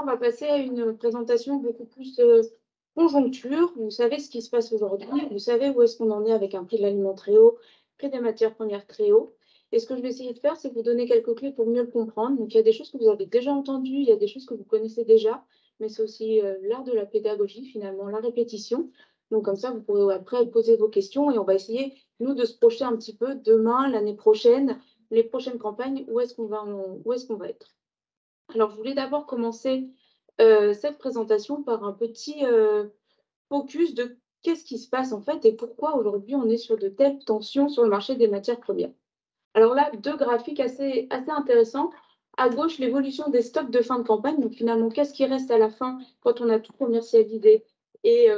on va passer à une présentation beaucoup plus conjoncture. Vous savez ce qui se passe aujourd'hui, vous savez où est-ce qu'on en est avec un prix de l'aliment très haut, prix des matières premières très haut. Et ce que je vais essayer de faire, c'est vous donner quelques clés pour mieux le comprendre. Donc, il y a des choses que vous avez déjà entendues, il y a des choses que vous connaissez déjà, mais c'est aussi l'art de la pédagogie, finalement, la répétition. Donc, comme ça, vous pourrez après poser vos questions et on va essayer, nous, de se projeter un petit peu demain, l'année prochaine, les prochaines campagnes, où est-ce qu'on va être. Alors, je voulais d'abord commencer cette présentation par un petit focus de qu'est-ce qui se passe en fait et pourquoi aujourd'hui on est sur de telles tensions sur le marché des matières premières. Alors là, deux graphiques assez intéressants. À gauche, l'évolution des stocks de fin de campagne. Donc finalement, qu'est-ce qui reste à la fin quand on a tout commercialisé et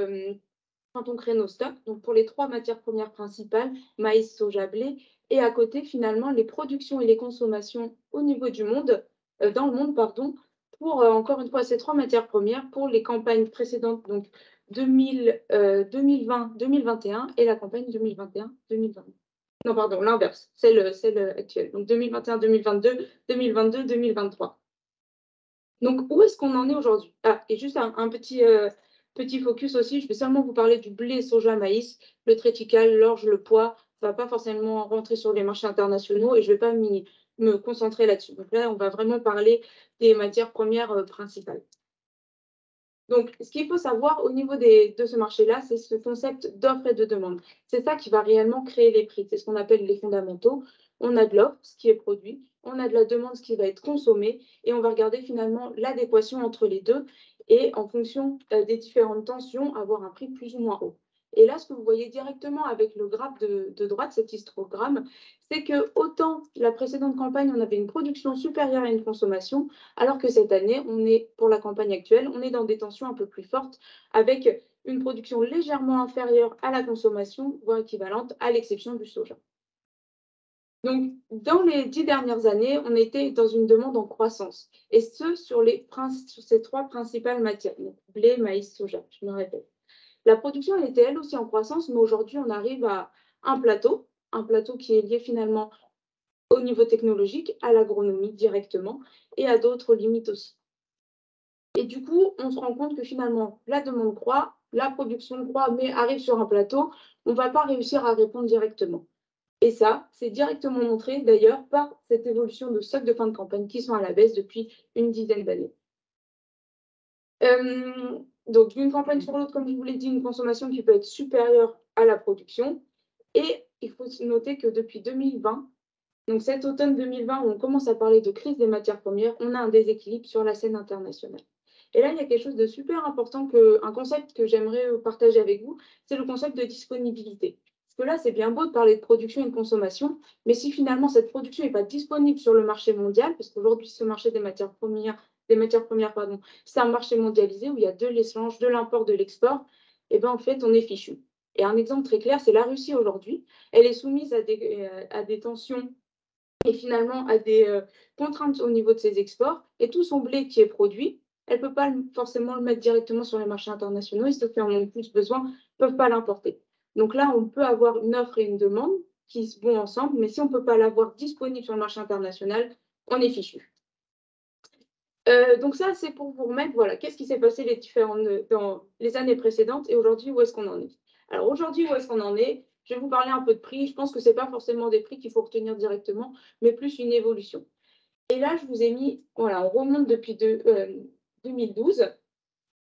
quand on crée nos stocks. Donc pour les trois matières premières principales, maïs, soja, blé. Et à côté, finalement, les productions et les consommations au niveau du monde, dans le monde, pardon, pour encore une fois ces trois matières premières pour les campagnes précédentes, donc 2020, 2021 et la campagne 2021-2022. Non, pardon, l'inverse, celle actuelle. Donc 2021, 2022, 2022, 2023. Donc, où est-ce qu'on en est aujourd'hui? Ah, et juste un petit focus aussi, je vais seulement vous parler du blé, soja, maïs, le triticale, l'orge, le pois. Ça ne va pas forcément rentrer sur les marchés internationaux et je ne vais pas me concentrer là-dessus. Donc là, on va vraiment parler des matières premières principales. Donc, ce qu'il faut savoir au niveau de ce marché-là, c'est ce concept d'offre et de demande. C'est ça qui va réellement créer les prix. C'est ce qu'on appelle les fondamentaux. On a de l'offre, ce qui est produit, on a de la demande, ce qui va être consommé, et on va regarder finalement l'adéquation entre les deux et en fonction des différentes tensions, avoir un prix plus ou moins haut. Et là, ce que vous voyez directement avec le graphe de droite, cet histogramme, c'est que autant la précédente campagne, on avait une production supérieure à une consommation, alors que cette année, pour la campagne actuelle, on est dans des tensions un peu plus fortes, avec une production légèrement inférieure à la consommation, voire équivalente, à l'exception du soja. Donc, dans les 10 dernières années, on était dans une demande en croissance, et ce, sur ces trois principales matières, donc blé, maïs, soja, je me répète. La production, elle était elle aussi en croissance, mais aujourd'hui, on arrive à un plateau qui est lié finalement au niveau technologique, à l'agronomie directement, et à d'autres limites aussi. Et du coup, on se rend compte que finalement, la demande croît, la production croît, mais arrive sur un plateau, on ne va pas réussir à répondre directement. Et ça, c'est directement montré d'ailleurs par cette évolution de stocks de fin de campagne qui sont à la baisse depuis une dizaine d'années. Donc, d'une campagne sur l'autre, comme je vous l'ai dit, une consommation qui peut être supérieure à la production. Et il faut noter que depuis 2020, donc cet automne 2020, où on commence à parler de crise des matières premières, on a un déséquilibre sur la scène internationale. Et là, il y a quelque chose de super important, un concept que j'aimerais partager avec vous, c'est le concept de disponibilité. Parce que là, c'est bien beau de parler de production et de consommation, mais si finalement cette production n'est pas disponible sur le marché mondial, parce qu'aujourd'hui, ce marché des matières premières, c'est un marché mondialisé où il y a de l'échange, de l'import, de l'export, et bien en fait, on est fichu. Et un exemple très clair, c'est la Russie aujourd'hui. Elle est soumise à des tensions et finalement à des contraintes au niveau de ses exports. Et tout son blé qui est produit, elle ne peut pas forcément le mettre directement sur les marchés internationaux. Et ceux qui en ont plus besoin ne peuvent pas l'importer. Donc là, on peut avoir une offre et une demande qui vont ensemble, mais si on ne peut pas l'avoir disponible sur le marché international, on est fichu. Donc ça, c'est pour vous remettre, voilà, qu'est-ce qui s'est passé dans les années précédentes et aujourd'hui, où est-ce qu'on en est. Alors aujourd'hui, où est-ce qu'on en est? Je vais vous parler un peu de prix. Je pense que ce n'est pas forcément des prix qu'il faut retenir directement, mais plus une évolution. Et là, je vous ai mis, voilà, on remonte depuis 2012.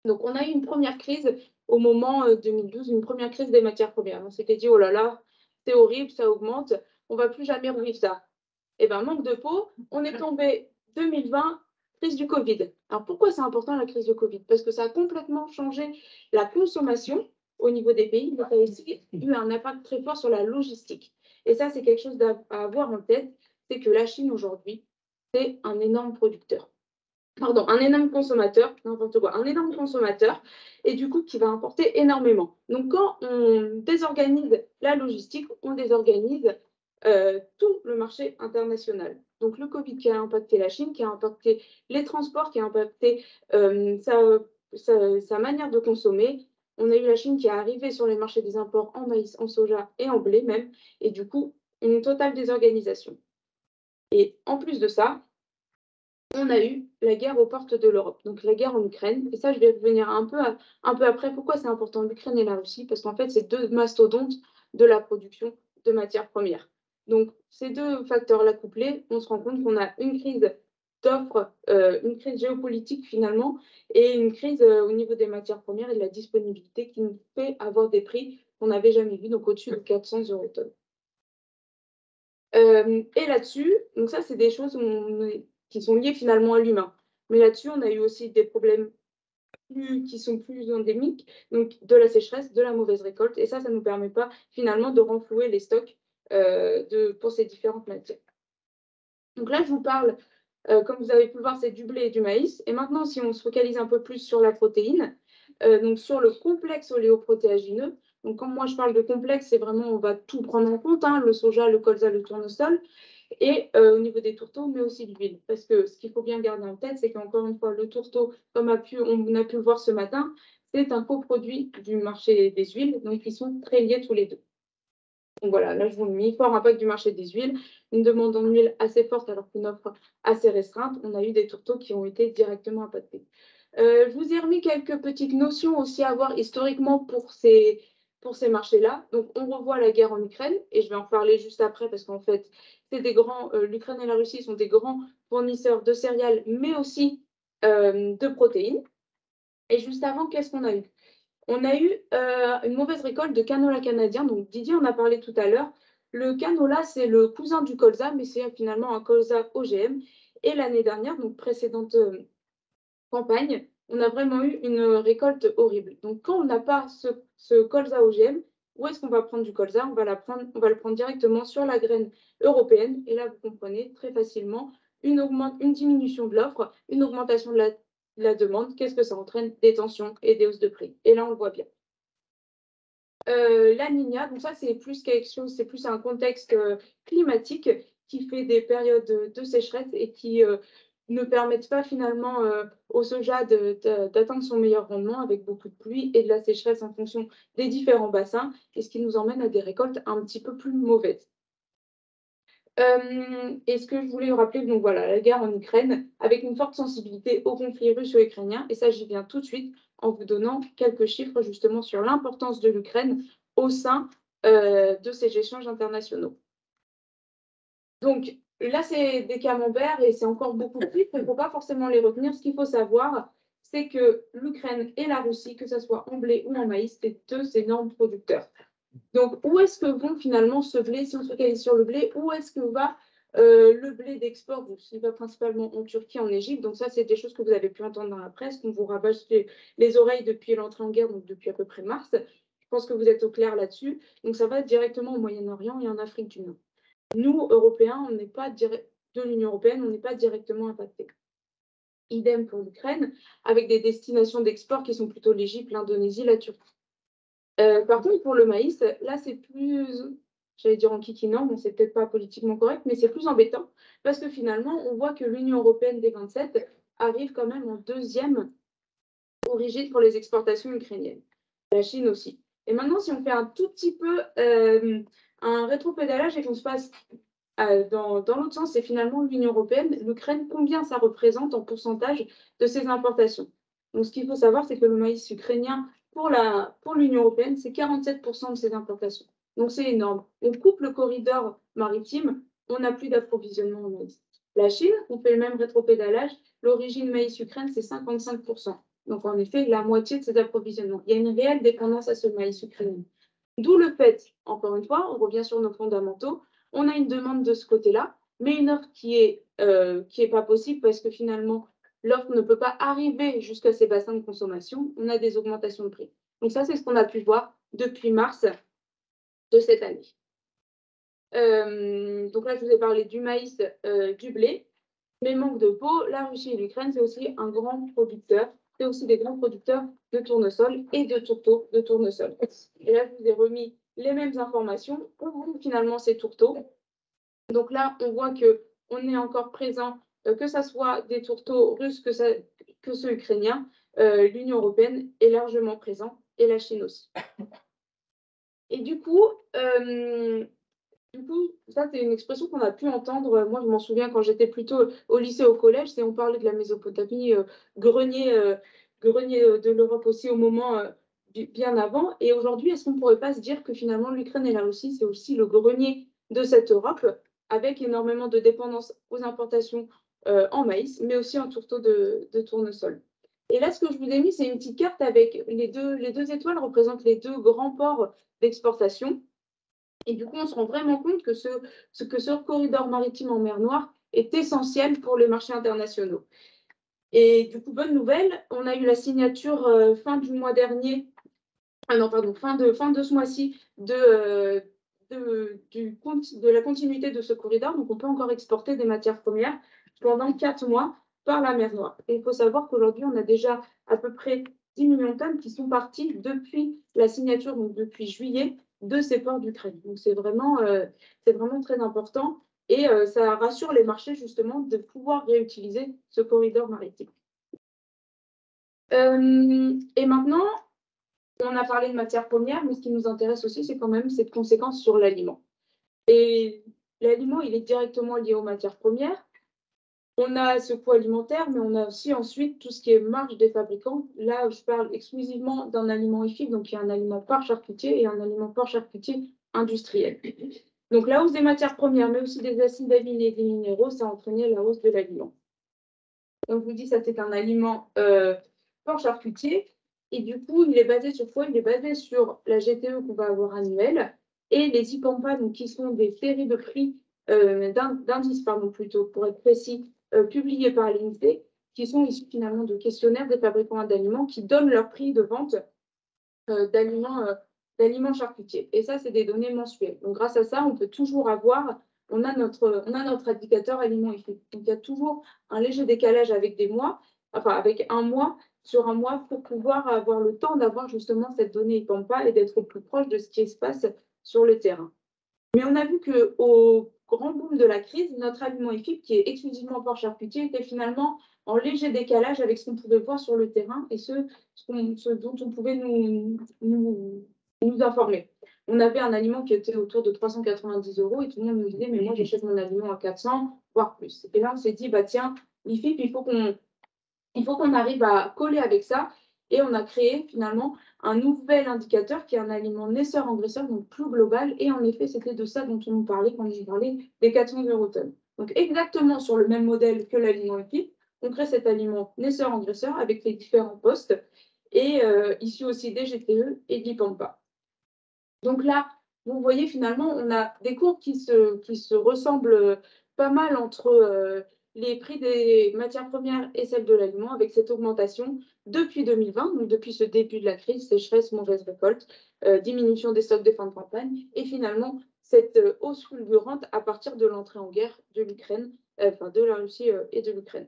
Donc, on a eu une première crise au moment 2012, une première crise des matières premières. On s'était dit, oh là là, c'est horrible, ça augmente, on ne va plus jamais revivre ça. Eh bien, manque de peau, on est tombé 2020, crise du Covid. Alors, pourquoi c'est important la crise du Covid? Parce que ça a complètement changé la consommation au niveau des pays, mais ça a aussi eu un impact très fort sur la logistique. Et ça, c'est quelque chose à avoir en tête, c'est que la Chine aujourd'hui, c'est un énorme producteur. Pardon, un énorme consommateur, n'importe quoi, un énorme consommateur, et du coup qui va importer énormément. Donc quand on désorganise la logistique, on désorganise tout le marché international. Donc le Covid qui a impacté la Chine, qui a impacté les transports, qui a impacté sa manière de consommer. On a eu la Chine qui est arrivée sur les marchés des imports en maïs, en soja et en blé même, et du coup une totale désorganisation. Et en plus de ça, on a eu la guerre aux portes de l'Europe, donc la guerre en Ukraine. Et ça, je vais revenir un peu après. Pourquoi c'est important, l'Ukraine et la Russie? Parce qu'en fait, c'est deux mastodontes de la production de matières premières. Donc, ces deux facteurs-là couplés, on se rend compte qu'on a une crise d'offres, une crise géopolitique finalement, et une crise au niveau des matières premières et de la disponibilité qui nous fait avoir des prix qu'on n'avait jamais vus, donc au-dessus de 400 € tonne. Et là-dessus, donc ça, c'est des choses qui sont liées finalement à l'humain. Mais là-dessus, on a eu aussi des problèmes qui sont plus endémiques, donc de la sécheresse, de la mauvaise récolte, et ça ne nous permet pas finalement de renflouer les stocks pour ces différentes matières. Donc là, je vous parle, comme vous avez pu le voir, c'est du blé et du maïs. Et maintenant, si on se focalise un peu plus sur la protéine, donc sur le complexe oléoprotéagineux. Donc, quand moi je parle de complexe, c'est vraiment, on va tout prendre en compte, hein, le soja, le colza, le tournesol, et au niveau des tourteaux, mais aussi de l'huile. Parce que ce qu'il faut bien garder en tête, c'est qu'encore une fois, le tourteau, comme on a pu le voir ce matin, c'est un coproduit du marché des huiles, donc ils sont très liés tous les deux. Donc voilà, là je vous le mets, fort impact du marché des huiles, une demande en huile assez forte alors qu'une offre assez restreinte. On a eu des tourteaux qui ont été directement impactés. Je vous ai remis quelques petites notions aussi à voir historiquement pour ces marchés-là. Donc on revoit la guerre en Ukraine, et je vais en parler juste après parce qu'en fait, l'Ukraine et la Russie sont des grands fournisseurs de céréales, mais aussi de protéines. Et juste avant, qu'est-ce qu'on a eu? On a eu une mauvaise récolte de canola canadien. Donc Didier en a parlé tout à l'heure. Le canola, c'est le cousin du colza, mais c'est finalement un colza OGM. Et l'année dernière, donc précédente campagne, on a vraiment eu une récolte horrible. Donc quand on n'a pas ce colza OGM, où est-ce qu'on va prendre du colza? On va le prendre directement sur la graine européenne. Et là, vous comprenez très facilement une diminution de l'offre, une augmentation de la demande. Qu'est-ce que ça entraîne? Des tensions et des hausses de prix. Et là, on le voit bien. La Niña, donc ça, c'est plus quelque chose, c'est plus un contexte climatique qui fait des périodes de sécheresse et qui ne permettent pas finalement au soja d'atteindre son meilleur rendement avec beaucoup de pluie et de la sécheresse en fonction des différents bassins, et ce qui nous emmène à des récoltes un petit peu plus mauvaises. Et ce que je voulais rappeler, donc voilà, la guerre en Ukraine, avec une forte sensibilité au conflit russo-ukrainien, et ça, j'y viens tout de suite en vous donnant quelques chiffres justement sur l'importance de l'Ukraine au sein de ces échanges internationaux. Donc là, c'est des camemberts et c'est encore beaucoup plus, il ne faut pas forcément les retenir. Ce qu'il faut savoir, c'est que l'Ukraine et la Russie, que ce soit en blé ou en maïs, c'est deux énormes producteurs. Donc, où est-ce que vont finalement ce blé, si on se focalise sur le blé, où est-ce que va le blé d'export? Il va principalement en Turquie, en Égypte. Donc ça, c'est des choses que vous avez pu entendre dans la presse, qu'on vous rabâche les oreilles depuis l'entrée en guerre, donc depuis à peu près mars. Je pense que vous êtes au clair là-dessus. Donc ça va directement au Moyen-Orient et en Afrique du Nord. Nous, Européens, on n'est pas de l'Union européenne, on n'est pas directement impactés. Idem pour l'Ukraine, avec des destinations d'export qui sont plutôt l'Égypte, l'Indonésie, la Turquie. Par contre, pour le maïs, là, c'est plus, j'allais dire en kikinant, bon, c'est peut-être pas politiquement correct, mais c'est plus embêtant parce que finalement, on voit que l'Union européenne des 27 arrive quand même en deuxième origine pour les exportations ukrainiennes. La Chine aussi. Et maintenant, si on fait un tout petit peu un rétropédalage et qu'on se passe dans l'autre sens, c'est finalement l'Union européenne, l'Ukraine, combien ça représente en pourcentage de ses importations. Donc, ce qu'il faut savoir, c'est que le maïs ukrainien, pour l'Union européenne, c'est 47% de ses importations. Donc, c'est énorme. On coupe le corridor maritime, on n'a plus d'approvisionnement en maïs. La Chine, on fait le même rétropédalage, l'origine maïs-Ukraine, c'est 55%. Donc, en effet, la moitié de ses approvisionnements. Il y a une réelle dépendance à ce maïs ukrainien. D'où le fait, encore une fois, on revient sur nos fondamentaux, on a une demande de ce côté-là, mais une offre qui est pas possible parce que finalement, l'offre ne peut pas arriver jusqu'à ces bassins de consommation. On a des augmentations de prix. Donc ça, c'est ce qu'on a pu voir depuis mars de cette année. Donc là, je vous ai parlé du maïs, du blé, mais manque de peau, la Russie et l'Ukraine, c'est aussi un grand producteur. C'est aussi des grands producteurs de tournesol et de tourteaux de tournesol. Et là, je vous ai remis les mêmes informations. Où vont finalement ces tourteaux? Donc là, on voit qu'on est encore présent, que ce soit des tourteaux russes, que ceux ukrainiens. L'Union européenne est largement présente et la Chine aussi. Et du coup, Du coup, ça, c'est une expression qu'on a pu entendre. Moi, je m'en souviens quand j'étais plutôt au lycée, au collège, c'est on parlait de la Mésopotamie, grenier, grenier de l'Europe aussi au moment bien avant. Et aujourd'hui, est-ce qu'on ne pourrait pas se dire que finalement l'Ukraine et la Russie, c'est aussi le grenier de cette Europe, avec énormément de dépendance aux importations en maïs, mais aussi en tourteaux de tournesol. Et là, ce que je vous ai mis, c'est une petite carte avec les deux étoiles représentent les deux grands ports d'exportation. Et du coup, on se rend vraiment compte que ce corridor maritime en mer Noire est essentiel pour les marchés internationaux. Et du coup, bonne nouvelle, on a eu la signature fin du mois dernier, ah non, pardon, fin de ce mois-ci, de la continuité de ce corridor. Donc, on peut encore exporter des matières premières pendant 4 mois par la mer Noire. Et il faut savoir qu'aujourd'hui, on a déjà à peu près 10 millions de tonnes qui sont parties depuis la signature, donc depuis juillet, de ces ports d'Ukraine. Donc, c'est vraiment très important et ça rassure les marchés justement de pouvoir réutiliser ce corridor maritime. Et maintenant, on a parlé de matières premières, mais ce qui nous intéresse aussi, c'est quand même cette conséquence sur l'aliment. Et l'aliment, il est directement lié aux matières premières. On a ce coût alimentaire, mais on a aussi ensuite tout ce qui est marge des fabricants. Là, je parle exclusivement d'un aliment IFIC, donc il y a un aliment par charcutier et un aliment par charcutier industriel. Donc la hausse des matières premières, mais aussi des acides aminés et des minéraux, ça a entraîné la hausse de l'aliment. Donc je vous dis, ça c'est un aliment par charcutier. Et du coup, il est basé sur quoi? Il est basé sur la GTE qu'on va avoir annuelle et les IPAMPA, donc qui sont des séries de prix d'indices, pardon, plutôt, pour être précis, publiés par l'INSEE, qui sont issus finalement de questionnaires des fabricants d'aliments qui donnent leur prix de vente d'aliments charcutiers. Et ça, c'est des données mensuelles. Donc, grâce à ça, on peut toujours avoir, on a notre indicateur aliments IFIC. Donc, il y a toujours un léger décalage avec des mois, enfin avec un mois sur un mois pour pouvoir avoir le temps d'avoir justement cette donnée IPAMPA et d'être au plus proche de ce qui se passe sur le terrain. Mais on a vu qu'au grand boom de la crise, notre aliment IFIP, qui est exclusivement porc charcutier, était finalement en léger décalage avec ce qu'on pouvait voir sur le terrain et ce dont on pouvait nous informer. On avait un aliment qui était autour de 390 € et tout le monde nous disait, mais moi j'achète mon aliment à 400, voire plus. Et là, on s'est dit, bah tiens, l'IFIP, il faut qu'on arrive à coller avec ça. Et on a créé finalement un nouvel indicateur qui est un aliment naisseur-engraisseur, donc plus global. Et en effet, c'était de ça dont on nous parlait quand je parlais des 400 eurotonnes. Donc exactement sur le même modèle que l'aliment épique, on crée cet aliment naisseur-engraisseur avec les différents postes et issus aussi des GTE et de l'IPAMPA. Donc là, vous voyez finalement, on a des courbes qui se ressemblent pas mal entre les prix des matières premières et celles de l'aliment, avec cette augmentation depuis 2020, donc depuis ce début de la crise, sécheresse, mauvaise récolte, diminution des stocks de fin de campagne, et finalement cette hausse fulgurante à partir de l'entrée en guerre de l'Ukraine, enfin de la Russie et de l'Ukraine.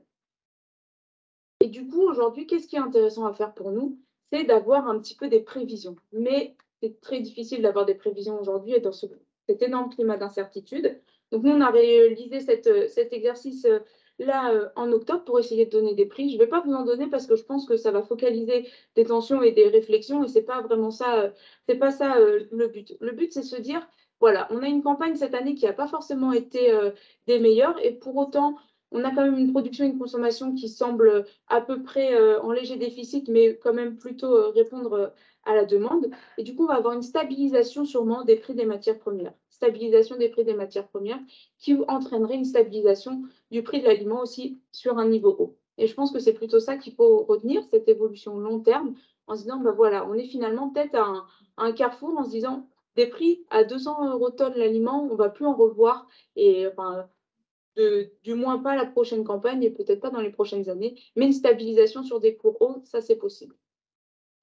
Et du coup, aujourd'hui, qu'est-ce qui est intéressant à faire pour nous? C'est d'avoir un petit peu des prévisions. Mais c'est très difficile d'avoir des prévisions aujourd'hui et dans cet énorme climat d'incertitude. Donc, nous, on a réalisé cet exercice-là en octobre pour essayer de donner des prix. Je ne vais pas vous en donner parce que je pense que ça va focaliser des tensions et des réflexions et ce n'est pas vraiment ça, c'est pas ça le but. Le but, c'est se dire, voilà, on a une campagne cette année qui n'a pas forcément été des meilleures et pour autant, on a quand même une production et une consommation qui semblent à peu près en léger déficit, mais quand même plutôt répondre à la demande. Et du coup, on va avoir une stabilisation sûrement des prix des matières premières. Stabilisation des prix des matières premières qui entraînerait une stabilisation du prix de l'aliment aussi sur un niveau haut. Et je pense que c'est plutôt ça qu'il faut retenir, cette évolution long terme, en se disant, bah voilà, on est finalement peut-être à un carrefour en se disant, des prix à 200 € tonne l'aliment, on ne va plus en revoir. Et enfin, du moins pas la prochaine campagne et peut-être pas dans les prochaines années, mais une stabilisation sur des cours hauts, ça c'est possible.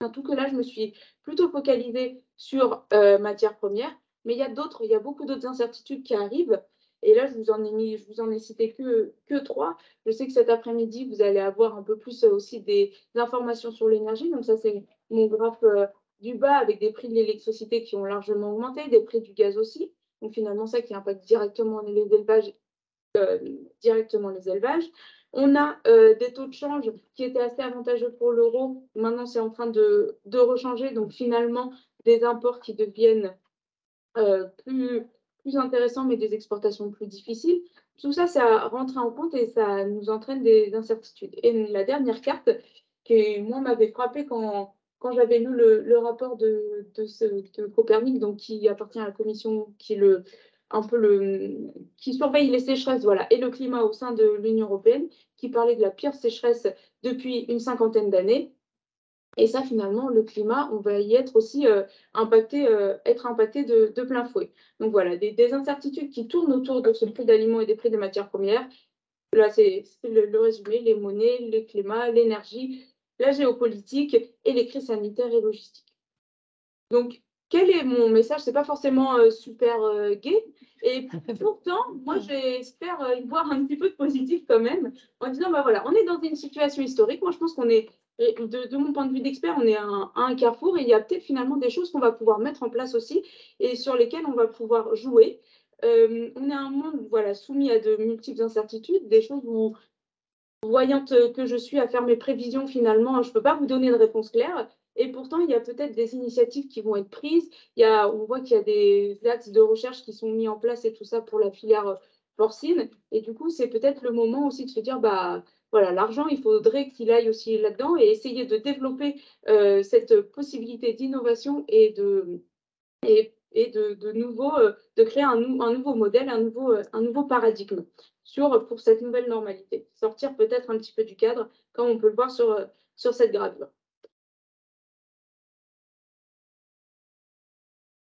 En tout cas, là, je me suis plutôt focalisée sur matières premières, mais il y a beaucoup d'autres incertitudes qui arrivent. Et là, je vous en ai cité que 3. Je sais que cet après-midi, vous allez avoir un peu plus aussi des informations sur l'énergie. Donc ça, c'est mon graphe du bas avec des prix de l'électricité qui ont largement augmenté, des prix du gaz aussi. Donc finalement, ça qui impacte directement les élevages directement les élevages. On a des taux de change qui étaient assez avantageux pour l'euro. Maintenant, c'est en train de rechanger. Donc, finalement, des imports qui deviennent plus plus intéressants, mais des exportations plus difficiles. Tout ça, ça rentre en compte et ça nous entraîne des incertitudes. Et la dernière carte qui, moi, m'avait frappée quand j'avais lu le rapport de Copernic, donc qui appartient à la commission qui est un peu qui surveille les sécheresses, voilà, et le climat au sein de l'Union européenne, qui parlait de la pire sécheresse depuis une cinquantaine d'années. Et ça, finalement, le climat, on va y être aussi être impacté de plein fouet. Donc voilà, des incertitudes qui tournent autour de ce prix d'aliments et des prix des matières premières. Là, c'est le résumé, les monnaies, les climats, l'énergie, la géopolitique et les crises sanitaires et logistiques. Donc, quel est mon message? C'est pas forcément, super, gai et pourtant, moi, j'espère, y voir un petit peu de positif quand même, en disant: «Bah, voilà, on est dans une situation historique». Moi, je pense qu'on est et de mon point de vue d'expert, on est à un carrefour et il y a peut-être finalement des choses qu'on va pouvoir mettre en place aussi et sur lesquelles on va pouvoir jouer. On est un monde, voilà, soumis à de multiples incertitudes, des choses où voyante que je suis à faire mes prévisions, finalement, je ne peux pas vous donner de réponse claire. Et pourtant, il y a peut-être des initiatives qui vont être prises. On voit qu'il y a des axes de recherche qui sont mis en place et tout ça pour la filière porcine. Et du coup, c'est peut-être le moment aussi de se dire, bah voilà, l'argent, il faudrait qu'il aille aussi là-dedans et essayer de développer cette possibilité d'innovation et de nouveau, de créer un nouveau modèle, un nouveau paradigme pour cette nouvelle normalité. Sortir peut-être un petit peu du cadre, comme on peut le voir sur cette gravure.